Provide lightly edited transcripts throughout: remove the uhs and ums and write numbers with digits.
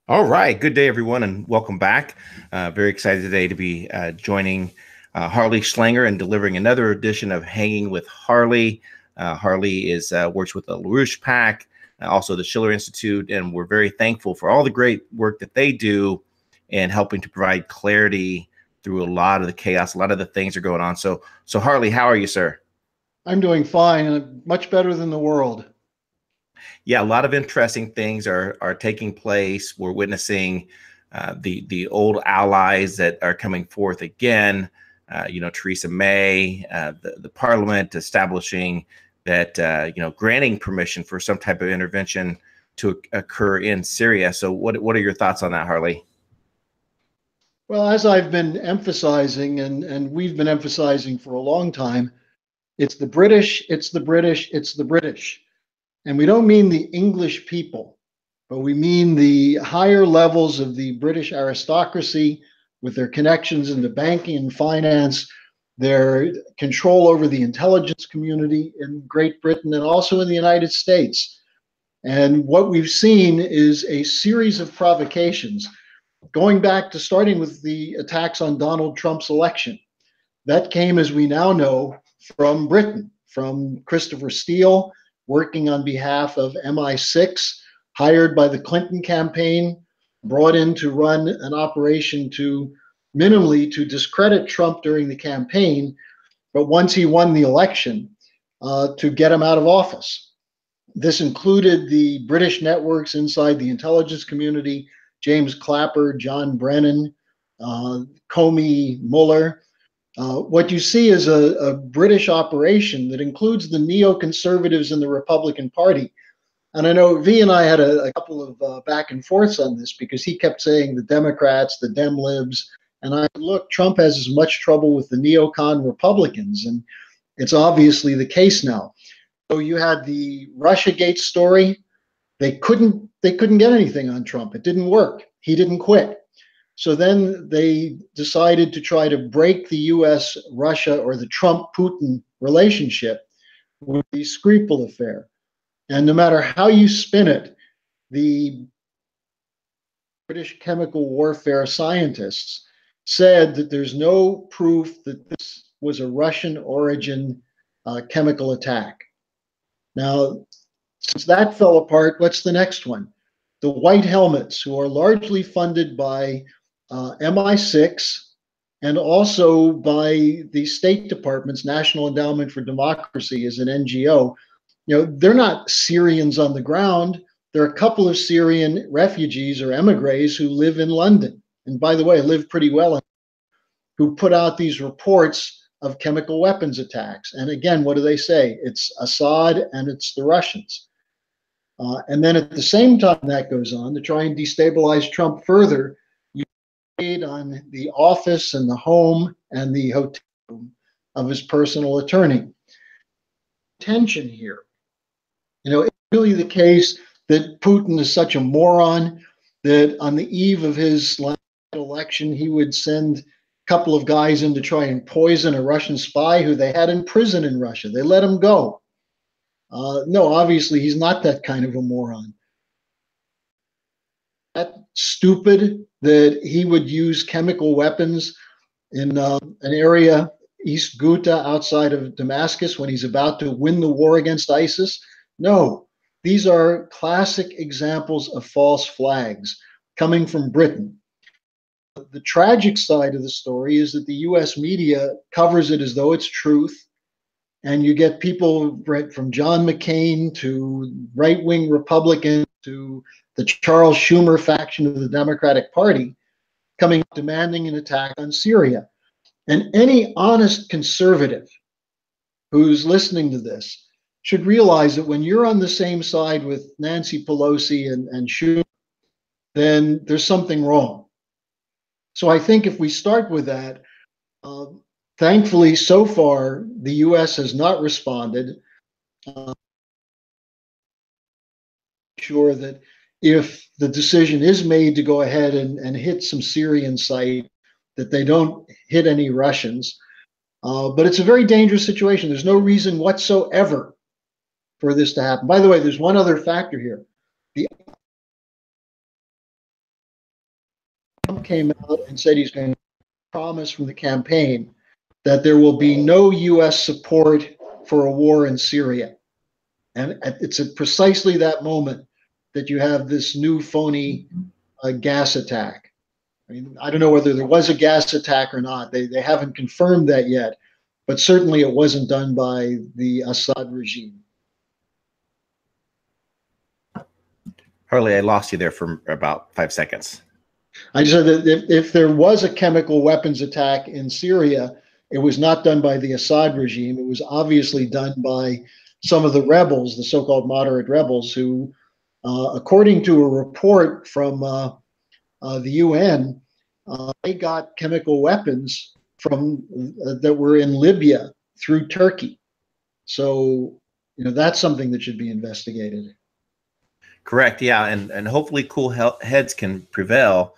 All right. Good day, everyone, and welcome back. Very excited today to be joining Harley Schlanger and delivering another edition of Hanging with Harley. Harley is works with the LaRouche PAC, also the Schiller Institute, and we're very thankful for all the great work that they do in helping to provide clarity through a lot of the chaos. A lot of the things are going on. So Harley, how are you, sir? I'm doing fine and much better than the world. Yeah, a lot of interesting things are taking place. We're witnessing the old allies that are coming forth again. Theresa May, the Parliament establishing that granting permission for some type of intervention to occur in Syria. So, what are your thoughts on that, Harley? Well, as I've been emphasizing, and we've been emphasizing for a long time, it's the British, it's the British, it's the British. And we don't mean the English people, but we mean the higher levels of the British aristocracy with their connections into banking and finance, their control over the intelligence community in Great Britain and also in the United States. And what we've seen is a series of provocations going back to starting with the attacks on Donald Trump's election. That came, as we now know, from Britain, from Christopher Steele, working on behalf of MI6, hired by the Clinton campaign, brought in to run an operation to minimally to discredit Trump during the campaign, but once he won the election, to get him out of office. This included the British networks inside the intelligence community, James Clapper, John Brennan, Comey, Mueller. What you see is a British operation that includes the neoconservatives in the Republican Party. And I know V and I had a couple of back and forths on this because he kept saying the Democrats, the Dem Libs. And I look, Trump has as much trouble with the neocon Republicans. And it's obviously the case now. So you had the Russiagate story. They couldn't get anything on Trump. It didn't work. He didn't quit. So then they decided to try to break the US Russia or the Trump Putin relationship with the Skripal affair. And no matter how you spin it, the British chemical warfare scientists said that there's no proof that this was a Russian origin chemical attack. Now, since that fell apart, what's the next one? The White Helmets, who are largely funded by MI6 and also by the State Department's National Endowment for Democracy as an NGO. They're not Syrians on the ground. There are a couple of Syrian refugees or emigres who live in London, and by the way, live pretty well, who put out these reports of chemical weapons attacks. And again, what do they say? It's Assad and it's the Russians. And then at the same time that goes on to try and destabilize Trump further, you raid on the office and the home and the hotel room of his personal attorney. Tension here. It's really the case that Putin is such a moron that on the eve of his last election, he would send a couple of guys in to try and poison a Russian spy who they had in prison in Russia. They let him go. No, obviously, he's not that kind of a moron. That stupid that he would use chemical weapons in an area, East Ghouta, outside of Damascus, when he's about to win the war against ISIS? No, these are classic examples of false flags coming from Britain. The tragic side of the story is that the US media covers it as though it's truth. And you get people right from John McCain to right wing Republicans to the Charles Schumer faction of the Democratic Party coming demanding an attack on Syria. And any honest conservative who's listening to this should realize that when you're on the same side with Nancy Pelosi and Schumer, then there's something wrong. So I think if we start with that, thankfully, so far, the US has not responded. Sure that if the decision is made to go ahead and hit some Syrian site, that they don't hit any Russians. But it's a very dangerous situation. There's no reason whatsoever for this to happen. By the way, there's one other factor here. The came out and said he's going to promise from the campaign that there will be no U.S. support for a war in Syria. And it's at precisely that moment that you have this new phony gas attack. I mean, I don't know whether there was a gas attack or not. They haven't confirmed that yet, but certainly it wasn't done by the Assad regime. Harley, I lost you there for about 5 seconds. I just said that if there was a chemical weapons attack in Syria, it was not done by the Assad regime. It was obviously done by some of the rebels, the so-called moderate rebels, who, according to a report from the UN, they got chemical weapons from that were in Libya through Turkey. So, that's something that should be investigated. Correct. Yeah, and hopefully cool heads can prevail.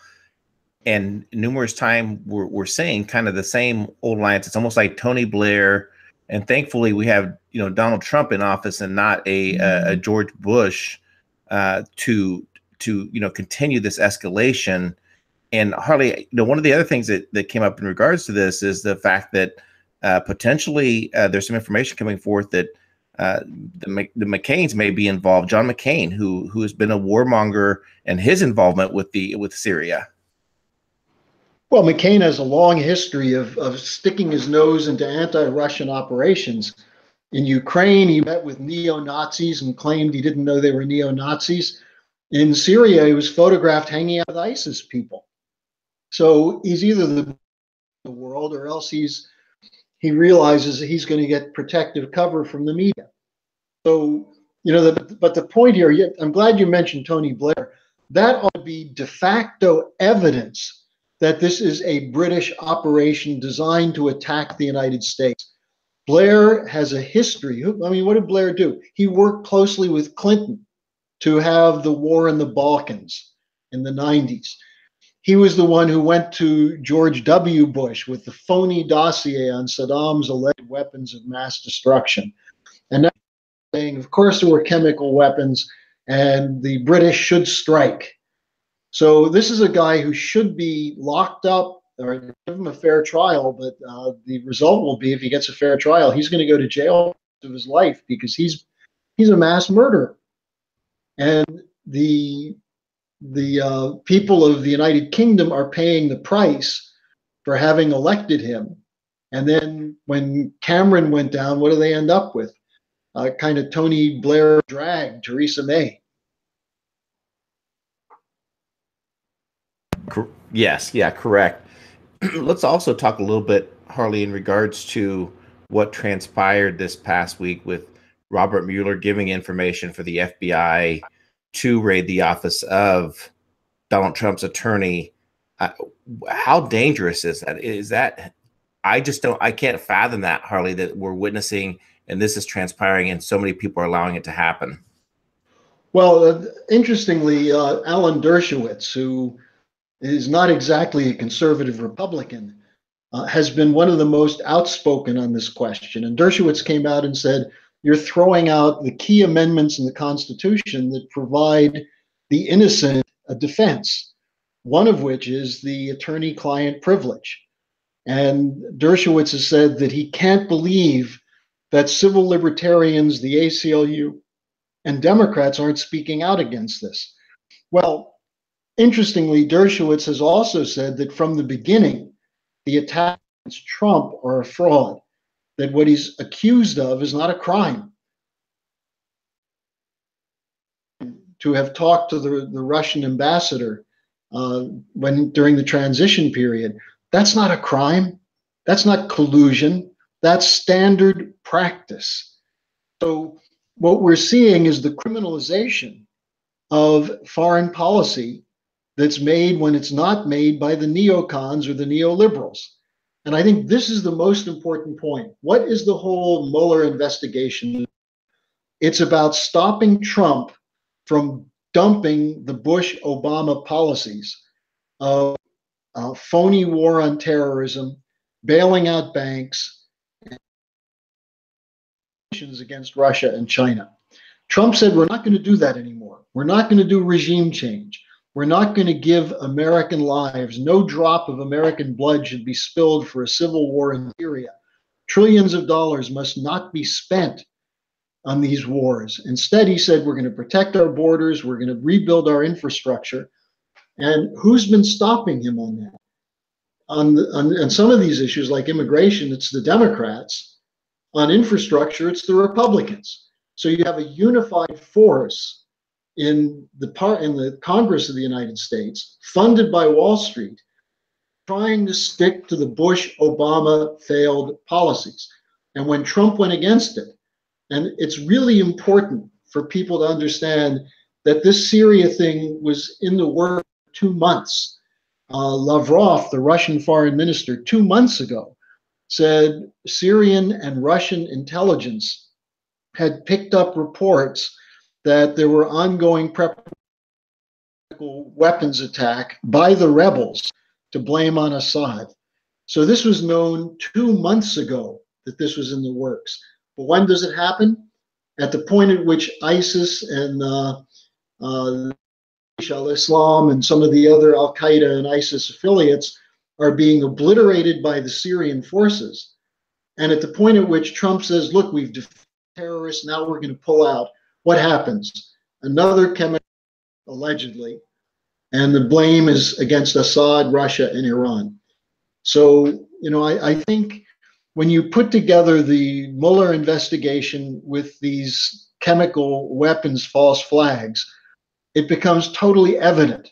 And numerous times we're saying kind of the same old lines. It's almost like Tony Blair, and thankfully we have Donald Trump in office and not a George Bush to continue this escalation. And Harley, one of the other things that came up in regards to this is the fact that potentially there's some information coming forth that the McCains may be involved. John McCain, who has been a warmonger, and his involvement with Syria. Well, McCain has a long history of sticking his nose into anti-Russian operations. In Ukraine, he met with neo-Nazis and claimed he didn't know they were neo-Nazis. In Syria, he was photographed hanging out with ISIS people. So he's either the world, or else he realizes that he's going to get protective cover from the media. So, but the point here, I'm glad you mentioned Tony Blair. That ought to be de facto evidence that this is a British operation designed to attack the United States. Blair has a history. I mean, what did Blair do? He worked closely with Clinton to have the war in the Balkans in the 90s. He was the one who went to George W. Bush with the phony dossier on Saddam's alleged weapons of mass destruction. And now saying, of course, there were chemical weapons and the British should strike. So this is a guy who should be locked up or give him a fair trial, but the result will be, if he gets a fair trial, he's going to go to jail of his life, because he's a mass murderer. And the people of the United Kingdom are paying the price for having elected him. And then when Cameron went down, what do they end up with? Kind of Tony Blair dragged Theresa May. Yes, yeah, correct. Let's also talk a little bit, Harley, in regards to what transpired this past week with Robert Mueller giving information for the FBI to raid the office of Donald Trump's attorney. How dangerous is that? I can't fathom that, Harley, that we're witnessing, and this is transpiring, and so many people are allowing it to happen. Well, interestingly, Alan Dershowitz, who is not exactly a conservative Republican, has been one of the most outspoken on this question. And Dershowitz came out and said, you're throwing out the key amendments in the Constitution that provide the innocent a defense, one of which is the attorney-client privilege. And Dershowitz has said that he can't believe that civil libertarians, the ACLU, and Democrats aren't speaking out against this. Well, interestingly, Dershowitz has also said that from the beginning, the attacks against Trump are a fraud, that what he's accused of is not a crime. To have talked to the Russian ambassador during the transition period, that's not a crime. That's not collusion. That's standard practice. So what we're seeing is the criminalization of foreign policy that's made when it's not made by the neocons or the neoliberals. And I think this is the most important point. What is the whole Mueller investigation? It's about stopping Trump from dumping the Bush-Obama policies of phony war on terrorism, bailing out banks, and sanctions against Russia and China. Trump said, we're not going to do that anymore. We're not going to do regime change. We're not going to give American lives. No drop of American blood should be spilled for a civil war in Syria. Trillions of dollars must not be spent on these wars. Instead, he said, we're going to protect our borders. We're going to rebuild our infrastructure. And who's been stopping him on that? On some of these issues, like immigration, it's the Democrats. On infrastructure, it's the Republicans. So you have a unified force in the Congress of the United States, funded by Wall Street, trying to stick to the Bush-Obama failed policies. And when Trump went against it, and it's really important for people to understand that this Syria thing was in the works for 2 months. Lavrov, the Russian foreign minister, 2 months ago, said Syrian and Russian intelligence had picked up reports that there were ongoing weapons attack by the rebels to blame on Assad. So this was known 2 months ago that this was in the works. But when does it happen? At the point at which ISIS and al-Islam and some of the other Al-Qaeda and ISIS affiliates are being obliterated by the Syrian forces. And at the point at which Trump says, look, we've defeated terrorists, now we're going to pull out. What happens? Another chemical, allegedly, and the blame is against Assad, Russia, and Iran. So, I think when you put together the Mueller investigation with these chemical weapons false flags, it becomes totally evident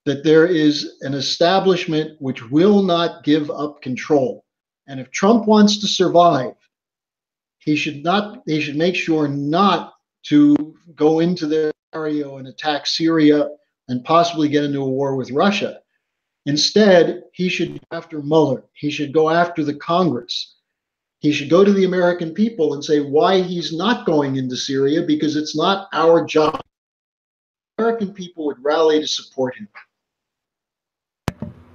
that there is an establishment which will not give up control. And if Trump wants to survive, he should make sure not to go into their scenario and attack Syria and possibly get into a war with Russia. Instead, he should go after Mueller. He should go after the Congress. He should go to the American people and say why he's not going into Syria, because it's not our job. American people would rally to support him.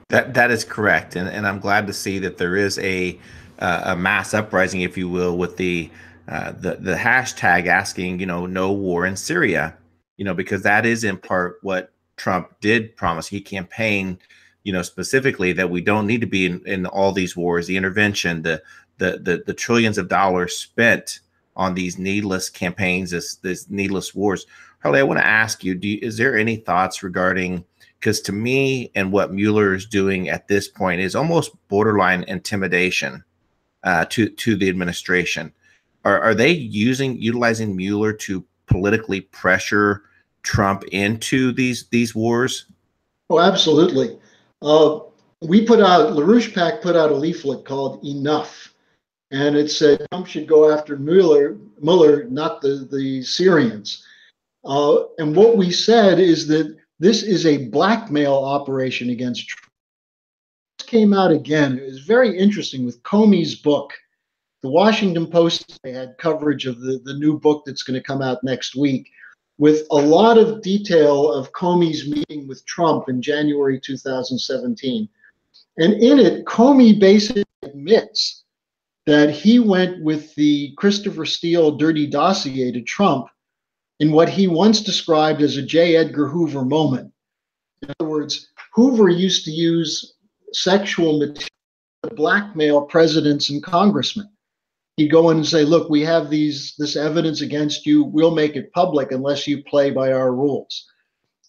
That is correct, and I'm glad to see that there is a mass uprising, if you will, with the hashtag asking, no war in Syria, because that is in part what Trump did promise. He campaigned, specifically that we don't need to be in all these wars, the intervention, the trillions of dollars spent on these needless campaigns, this needless wars. Harley, I want to ask you, is there any thoughts regarding, because to me and what Mueller is doing at this point is almost borderline intimidation to the administration. Are they utilizing Mueller to politically pressure Trump into these wars? Oh, absolutely. LaRouche PAC put out a leaflet called Enough. And it said Trump should go after Mueller, not the Syrians. And what we said is that this is a blackmail operation against Trump. This came out again. It was very interesting with Comey's book. The Washington Post, they had coverage of the new book that's going to come out next week, with a lot of detail of Comey's meeting with Trump in January 2017. And in it, Comey basically admits that he went with the Christopher Steele dirty dossier to Trump in what he once described as a J. Edgar Hoover moment. In other words, Hoover used to use sexual material to blackmail presidents and congressmen. He'd go in and say, look, we have this evidence against you. We'll make it public unless you play by our rules.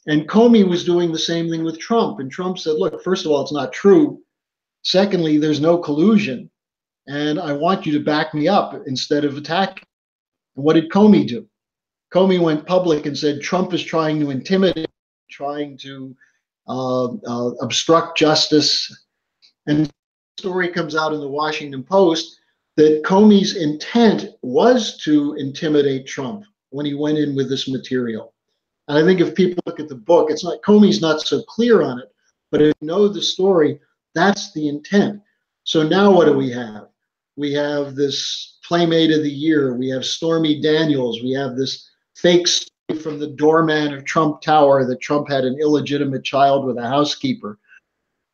And Comey was doing the same thing with Trump. And Trump said, look, first of all, it's not true. Secondly, there's no collusion. And I want you to back me up instead of attacking. And what did Comey do? Comey went public and said Trump is trying to intimidate, trying to obstruct justice. And the story comes out in the Washington Post that Comey's intent was to intimidate Trump when he went in with this material. And I think if people look at the book, Comey's not so clear on it, but if you know the story, that's the intent. So now what do we have? We have this Playmate of the Year. We have Stormy Daniels. We have this fake story from the doorman of Trump Tower that Trump had an illegitimate child with a housekeeper.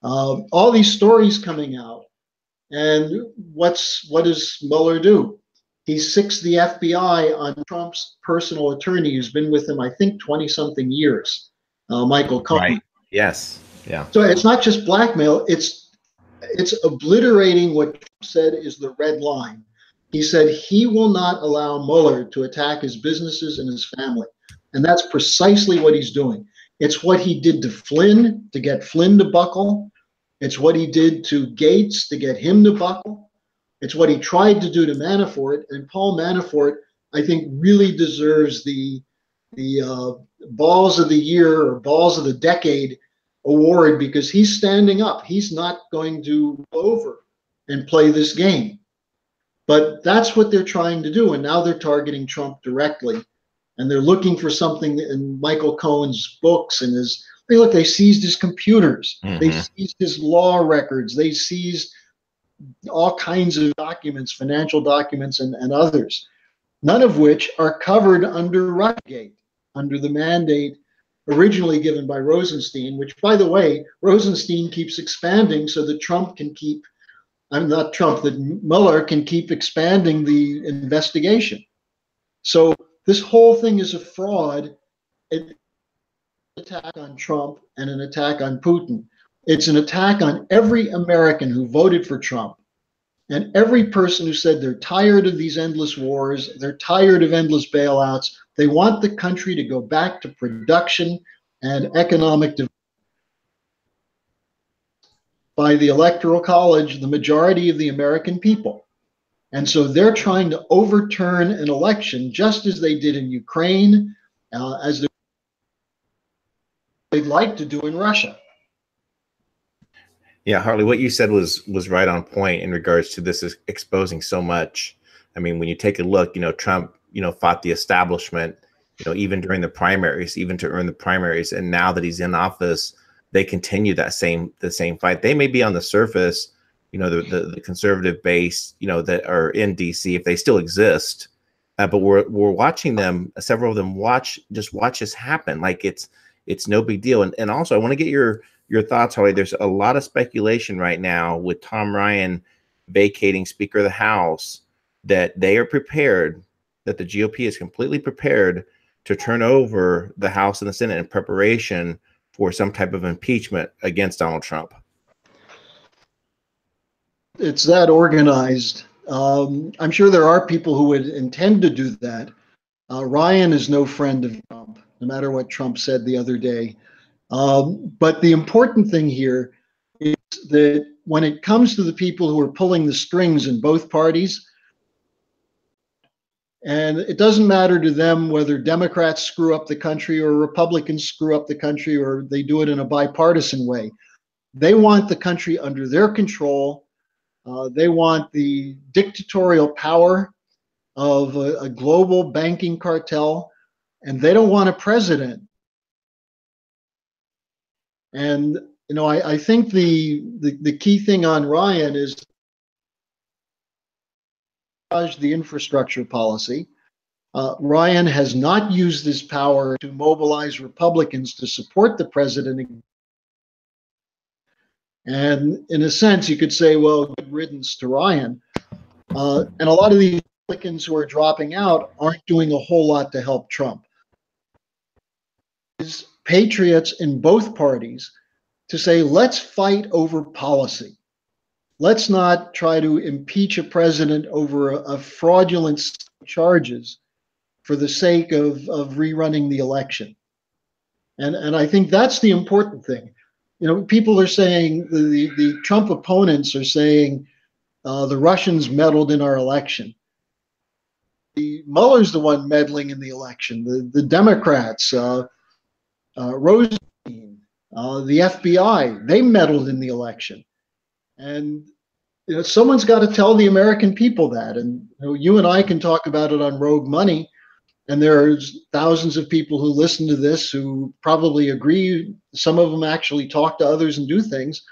All these stories coming out. And what does Mueller do? He sicks the FBI on Trump's personal attorney who's been with him, I think, 20-something years. Michael Cohen. Right. Yes. Yeah. So it's not just blackmail, it's obliterating what Trump said is the red line. He said he will not allow Mueller to attack his businesses and his family. And that's precisely what he's doing. It's what he did to Flynn to get Flynn to buckle. It's what he did to Gates to get him to buckle. It's what he tried to do to Manafort. And Paul Manafort, I think, really deserves the balls of the year or balls of the decade award because he's standing up. He's not going to go over and play this game. But that's what they're trying to do. And now they're targeting Trump directly. And they're looking for something in Michael Cohen's books and his, hey, look, they seized his computers. They seized his law records. They seized all kinds of documents, financial documents and others, none of which are covered under Russiagate, under the mandate originally given by Rosenstein, which, by the way, Rosenstein keeps expanding so that Trump can keep, I'm not Trump, that Mueller can keep expanding the investigation. So this whole thing is a fraud. It's an attack on Trump and an attack on Putin. It's an attack on every American who voted for Trump and every person who said they're tired of these endless wars, they're tired of endless bailouts. They want the country to go back to production and economic development. By the Electoral College, the majority of the American people. And so they're trying to overturn an election just as they did in Ukraine, as they'd like to do in Russia. Yeah, Harley, what you said was right on point in regards to this is exposing so much. I mean, when you take a look, Trump, fought the establishment, even during the primaries, even to earn the primaries. And now that he's in office, they continue the same fight. They may be on the surface, the conservative base, that are in DC, if they still exist. But we're watching them, several of them watch this happen. Like it's no big deal. And also I want to get your thoughts, Harley. There's a lot of speculation right now with Tom Ryan vacating Speaker of the House that they are prepared, that the GOP is completely prepared to turn over the House and the Senate in preparation for some type of impeachment against Donald Trump. It's that organized. I'm sure there are people who would intend to do that. Ryan is no friend of Trump, no matter what Trump said the other day. But the important thing here is that when it comes to the people who are pulling the strings in both parties, and it doesn't matter to them whether Democrats screw up the country or Republicans screw up the country or they do it in a bipartisan way. They want the country under their control. They want the dictatorial power of a global banking cartel, and they don't want a president. And I think the key thing on Ryan is the infrastructure policy. Ryan has not used his power to mobilize Republicans to support the president. And in a sense, you could say, well, good riddance to Ryan. And a lot of these Republicans who are dropping out aren't doing a whole lot to help Trump. It's patriots in both parties to say, let's fight over policy. Let's not try to impeach a president over a fraudulent charges for the sake of rerunning the election. And I think that's the important thing. People are saying, the Trump opponents are saying the Russians meddled in our election. Mueller's the one meddling in the election. The Democrats, Rosenstein, the FBI, they meddled in the election. And someone's got to tell the American people that. And you and I can talk about it on Rogue Money. And there's thousands of people who listen to this who probably agree. Some of them actually talk to others and do things.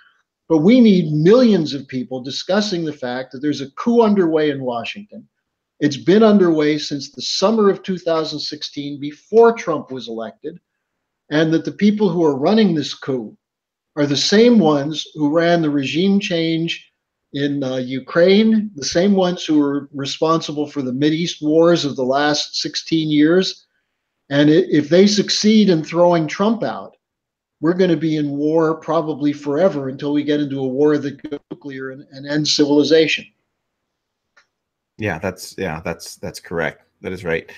But we need millions of people discussing the fact that there's a coup underway in Washington. It's been underway since the summer of 2016, before Trump was elected. And that the people who are running this coup are the same ones who ran the regime change in Ukraine, the same ones who were responsible for the Mideast wars of the last 16 years. And if they succeed in throwing Trump out, we're going to be in war probably forever until we get into a war that goes nuclear and ends civilization. That's correct. That is right.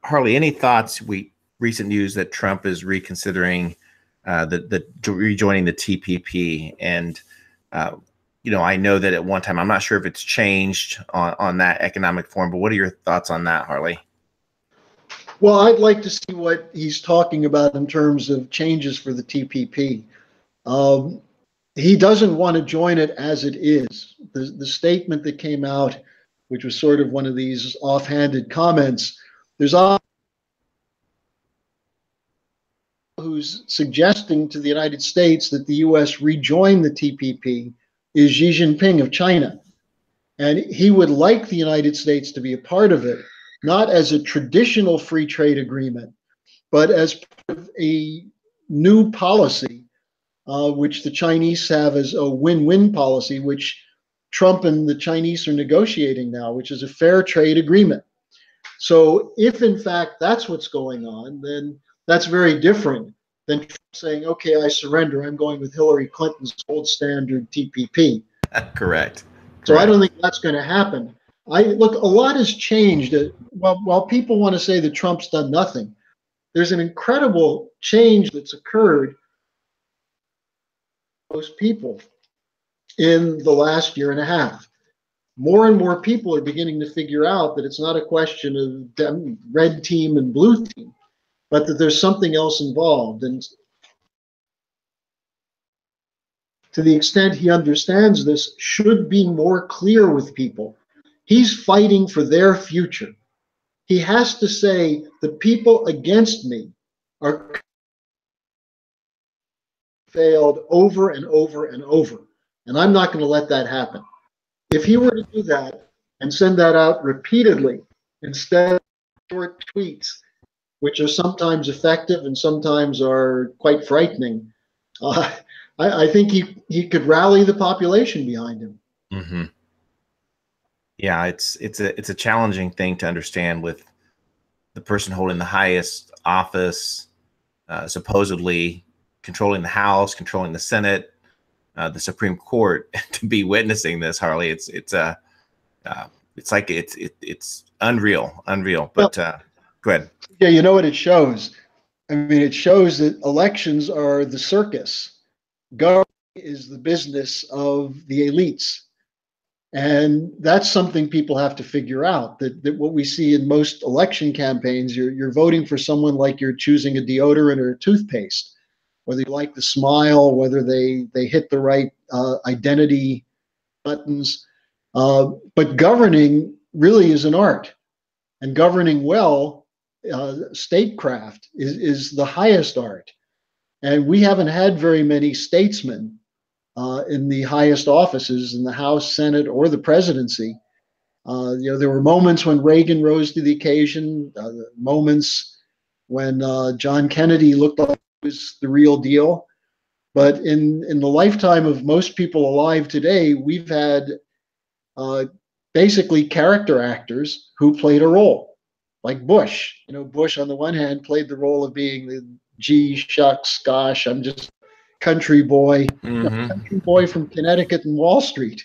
Harley, any thoughts? Recent news that Trump is reconsidering the rejoining the TPP, and I know that at one time, I'm not sure if it's changed on that economic forum, but what are your thoughts on that, Harley? Well, I'd like to see what he's talking about in terms of changes for the TPP. He doesn't want to join it as it is. The statement that came out, which was sort of one of these offhanded comments, there's who's suggesting to the United States that the U.S. rejoin the TPP is Xi Jinping of China. And he would like the United States to be a part of it, not as a traditional free trade agreement, but as part of a new policy, which the Chinese have as a win-win policy, which Trump and the Chinese are negotiating now, which is a fair trade agreement. So if in fact that's what's going on, then that's very different than Trump saying, okay, I surrender. I'm going with Hillary Clinton's gold standard TPP. Correct. So I don't think that's going to happen. Look, a lot has changed. While people want to say that Trump's done nothing, there's an incredible change that's occurred for most people in the last year and a half. More and more people are beginning to figure out that it's not a question of red team and blue team, but that there's something else involved. And to the extent he understands this, should be more clear with people. He's fighting for their future. He has to say the people against me are failed over and over and over, and I'm not going to let that happen. If he were to do that and send that out repeatedly instead of short tweets, which are sometimes effective and sometimes are quite frightening, I think he could rally the population behind him. Mm-hmm. Yeah, it's a challenging thing to understand with the person holding the highest office, supposedly controlling the House, controlling the Senate, the Supreme Court, to be witnessing this, Harley. It's like it's unreal. But go ahead. Yeah, you know what it shows? I mean, it shows that elections are the circus. Government is the business of the elites. And that's something people have to figure out, that what we see in most election campaigns, you're voting for someone like you're choosing a deodorant or a toothpaste, whether you like the smile, whether they hit the right identity buttons. But governing really is an art. And governing well, statecraft is the highest art. And we haven't had very many statesmen in the highest offices in the House, Senate, or the presidency. There were moments when Reagan rose to the occasion, moments when John Kennedy looked like he was the real deal. But in the lifetime of most people alive today, we've had basically character actors who played a role, like Bush. Bush on the one hand played the role of being the gee, shucks, gosh, I'm just country boy, country boy from Connecticut and Wall Street.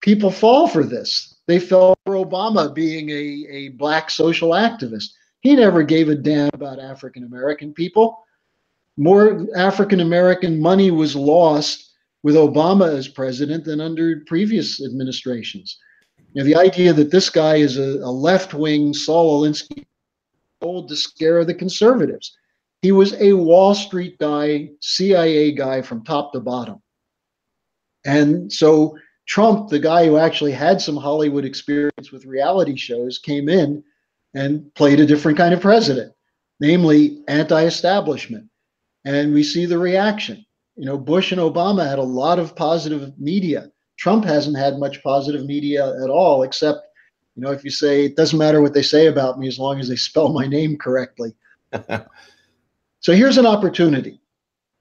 People fall for this. They fell for Obama being a black social activist. He never gave a damn about African American people. More African American money was lost with Obama as president than under previous administrations. The idea that this guy is a left-wing Saul Alinsky told to scare the conservatives. He was a Wall Street guy, CIA guy from top to bottom. And so Trump, the guy who actually had some Hollywood experience with reality shows, came in and played a different kind of president, namely anti-establishment. And we see the reaction. Bush and Obama had a lot of positive media. Trump hasn't had much positive media at all, except, if you say, it doesn't matter what they say about me as long as they spell my name correctly. So here's an opportunity,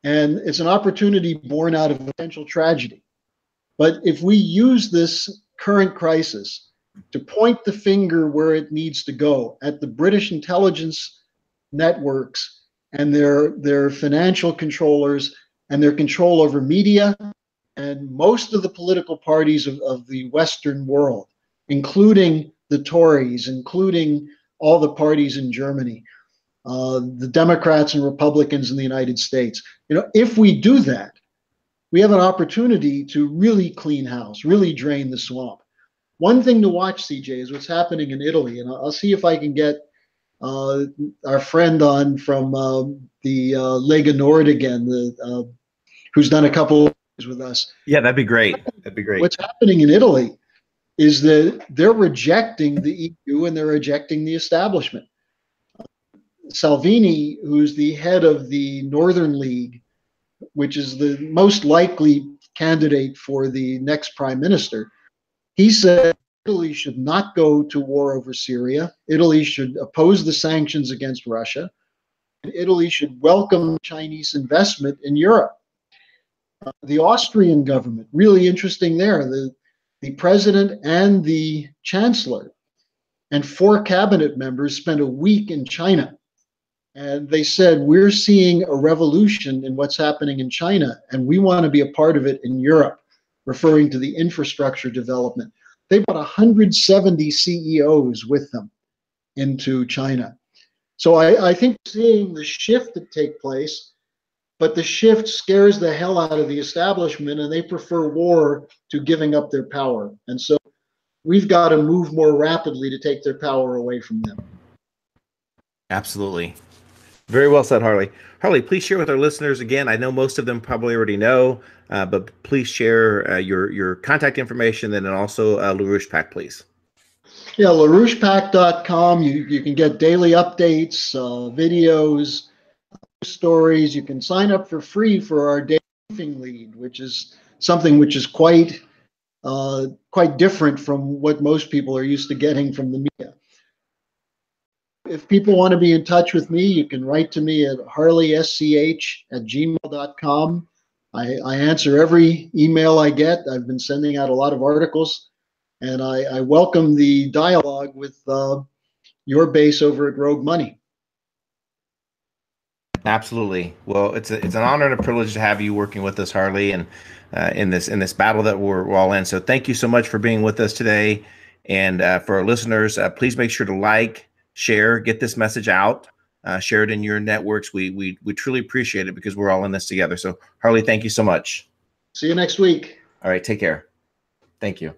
and it's an opportunity born out of potential tragedy. But if we use this current crisis to point the finger where it needs to go, at the British intelligence networks and their financial controllers and their control over media and most of the political parties of the Western world, including the Tories, including all the parties in Germany, the Democrats and Republicans in the United States. If we do that, we have an opportunity to really clean house, really drain the swamp. One thing to watch, CJ, is what's happening in Italy, and I'll see if I can get our friend on from the Lega Nord again, who's done a couple of with us. Yeah, that'd be great. That'd be great. What's happening in Italy is that they're rejecting the EU and they're rejecting the establishment. Salvini, who's the head of the Northern League, which is the most likely candidate for the next prime minister, he said Italy should not go to war over Syria. Italy should oppose the sanctions against Russia. And Italy should welcome Chinese investment in Europe. The Austrian government, really interesting there, the president and the chancellor and 4 cabinet members spent a week in China. And they said, we're seeing a revolution in what's happening in China, and we want to be a part of it in Europe, referring to the infrastructure development. They brought 170 CEOs with them into China. So I think seeing the shift that take place, but the shift scares the hell out of the establishment, and they prefer war to giving up their power. And so we've got to move more rapidly to take their power away from them. Absolutely. Very well said, Harley. Harley, please share with our listeners again. I know most of them probably already know, but please share your contact information and then also LaRouche Pack, please. Yeah, LaRouchePack.com. You can get daily updates, videos, stories. You can sign up for free for our daily briefing lead, which is something which is quite different from what most people are used to getting from the media. If people want to be in touch with me, you can write to me at harleysch@gmail.com. I answer every email I get. I've been sending out a lot of articles, and I welcome the dialogue with your base over at Rogue Money. Absolutely. Well, it's an honor and a privilege to have you working with us, Harley, and in this battle that we're all in. So thank you so much for being with us today. And for our listeners, please make sure to like, share, get this message out, share it in your networks. We truly appreciate it because we're all in this together. So Harley, thank you so much. See you next week. All right, take care. Thank you.